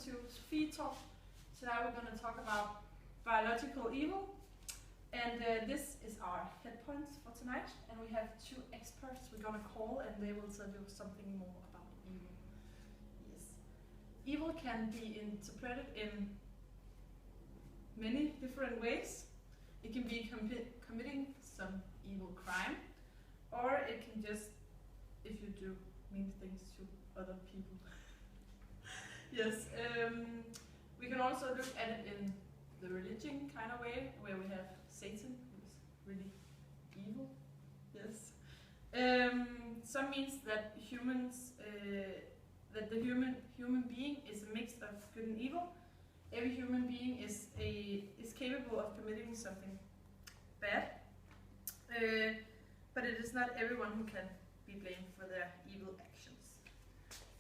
to Sofies Talk. Today we're going to talk about biological evil. And this is our head points for tonight. And we have two experts we're going to call, and they will tell you something more about evil. Yes. Evil can be interpreted in many different ways. It can be committing some evil crime, or it can just, if you do mean things to other people. Yes, we can also look at it in the religion kind of way, where we have Satan, who is really evil. Yes. Some means that that the human being is a mix of good and evil. Every human being is capable of committing something bad, but it is not everyone who can be blamed for their evil actions.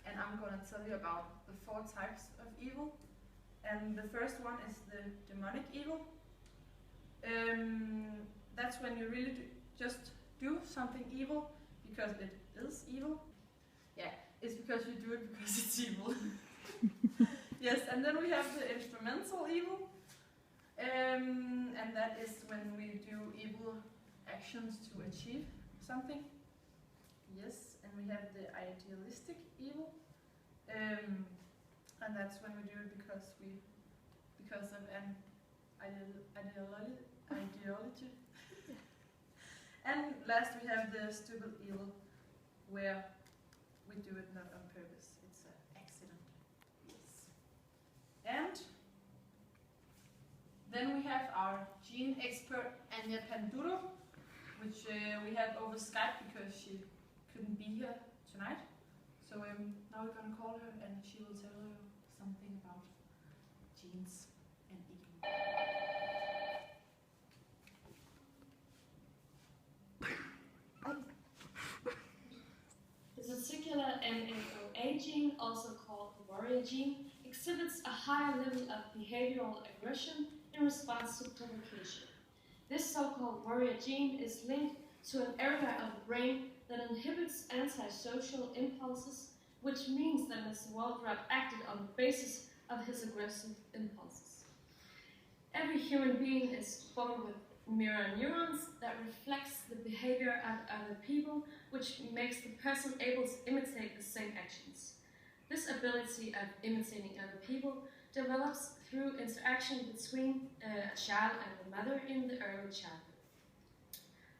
And I'm going to tell you about the 4 types of evil. And the first one is the demonic evil. That's when you really just do something evil because it is evil. Yeah, it's because you do it because it's evil. Yes, and then we have the instrumental evil. And that is when we do evil actions to achieve something. Yes, and we have the idealistic evil. And that's when we do it because of an ideology. And last we have the stupid evil, where we do it not on purpose. It's an accident. Yes. And then we have our gene expert Anja Panduro, which we have over Skype because she couldn't be here tonight. So now we're going to call her and she will tell you something about genes and evil. The particular MAOA gene, also called the warrior gene, exhibits a higher level of behavioral aggression in response to provocation. This so-called warrior gene is linked to an area of the brain that inhibits antisocial impulses, which means that Mr. Waldrop acted on the basis of his aggressive impulses. Every human being is born with mirror neurons that reflects the behavior of other people, which makes the person able to imitate the same actions. This ability of imitating other people develops through interaction between a child and a mother in the early childhood.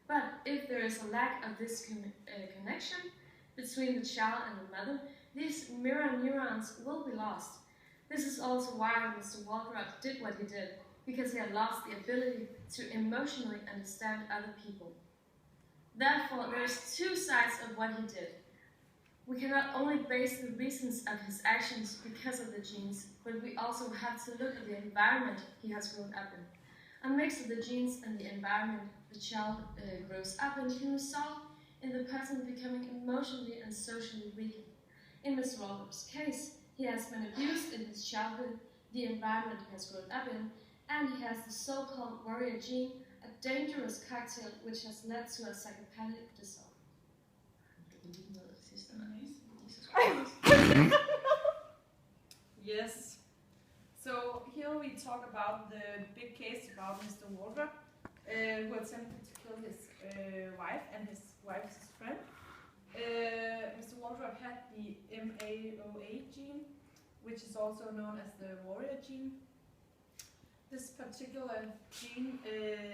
But if there is a lack of this connection between the child and the mother, these mirror neurons will be lost. This is also why Mr. Waldrop did what he did, because he had lost the ability to emotionally understand other people. Therefore, there's 2 sides of what he did. We cannot only base the reasons of his actions because of the genes, but we also have to look at the environment he has grown up in. A mix of the genes and the environment the child grows up in can result in the person becoming emotionally and socially weak. In Mr. Waldrop's case, he has been abused in his childhood, the environment he has grown up in, and he has the so-called warrior gene, a dangerous cocktail which has led to a psychopathic disorder. Yes. So here we talk about the big case about Mr. Waldrop, who attempted to kill his wife and his wife's friend. Mr. Waldrop had the MAOA gene, which is also known as the warrior gene. This particular gene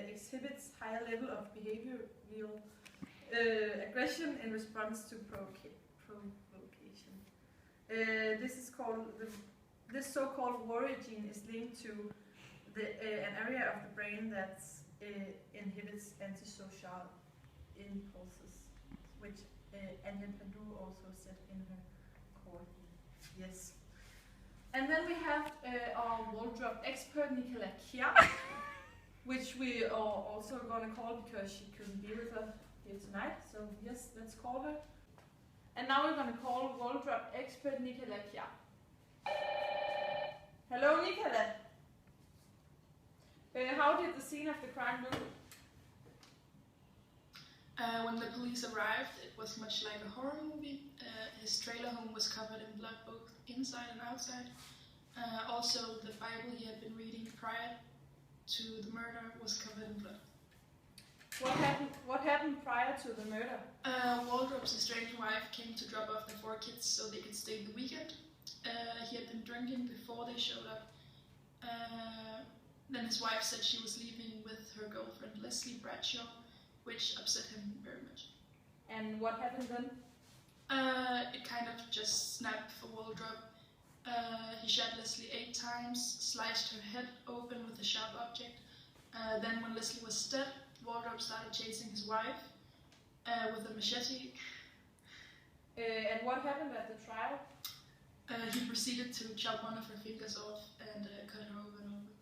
exhibits higher level of behavioral aggression in response to provocation. This so-called warrior gene is linked to an area of the brain that inhibits antisocial impulses, which Anja Panduro also said in her call. Yes. And then we have our Waldrop expert, Nicola Kjær, which we are also going to call because she couldn't be with us here tonight. So yes, let's call her. And now we're going to call Waldrop expert Nicola Kjær. Hello, Nicola. How did the scene of the crime look? When the police arrived, it was much like a horror movie. His trailer home was covered in blood both inside and outside. Also, the Bible he had been reading prior to the murder was covered in blood. What happened prior to the murder? Waldrop's estranged wife came to drop off the 4 kids so they could stay the weekend. He had been drinking before they showed up. Then his wife said she was leaving with her girlfriend Leslie Bradshaw, which upset him very much. And what happened then? It kind of just snapped for Waldrop. He shot Leslie 8 times, sliced her head open with a sharp object. Then when Leslie was dead, Waldrop started chasing his wife with a machete. And what happened at the trial? He proceeded to chop one of her fingers off and cut her over and over.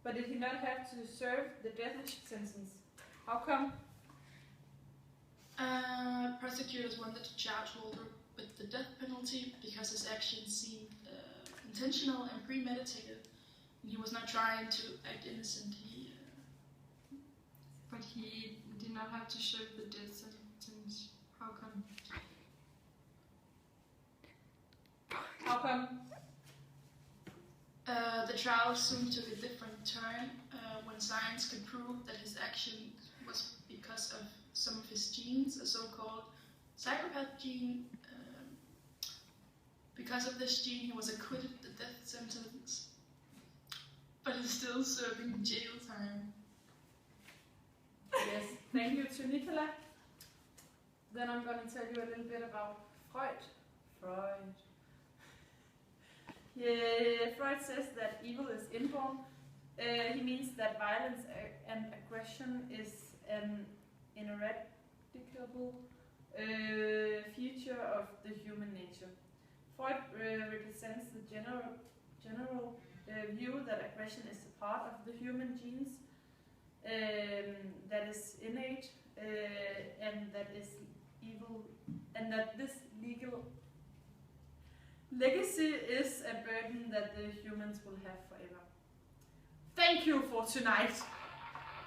But did he not have to serve the death sentence? How come? Prosecutors wanted to charge Waldrop with the death penalty because his actions seemed intentional and premeditated. And he was not trying to act innocent. But he did not have to serve the death sentence. How come? How come? The trial soon took a different turn when science could prove that his action was because of some of his genes, a so-called psychopath gene. Because of this gene, he was acquitted the death sentence, but is still serving jail time. Yes, thank you to Nicola. Then I'm going to tell you a little bit about Freud. Yeah, Freud says that evil is inborn. He means that violence and aggression is an ineradicable feature of the human nature. Freud represents the general view that aggression is a part of the human genes that is innate and that is evil, and that this legal legacy is a burden that the humans will have forever. Thank you for tonight.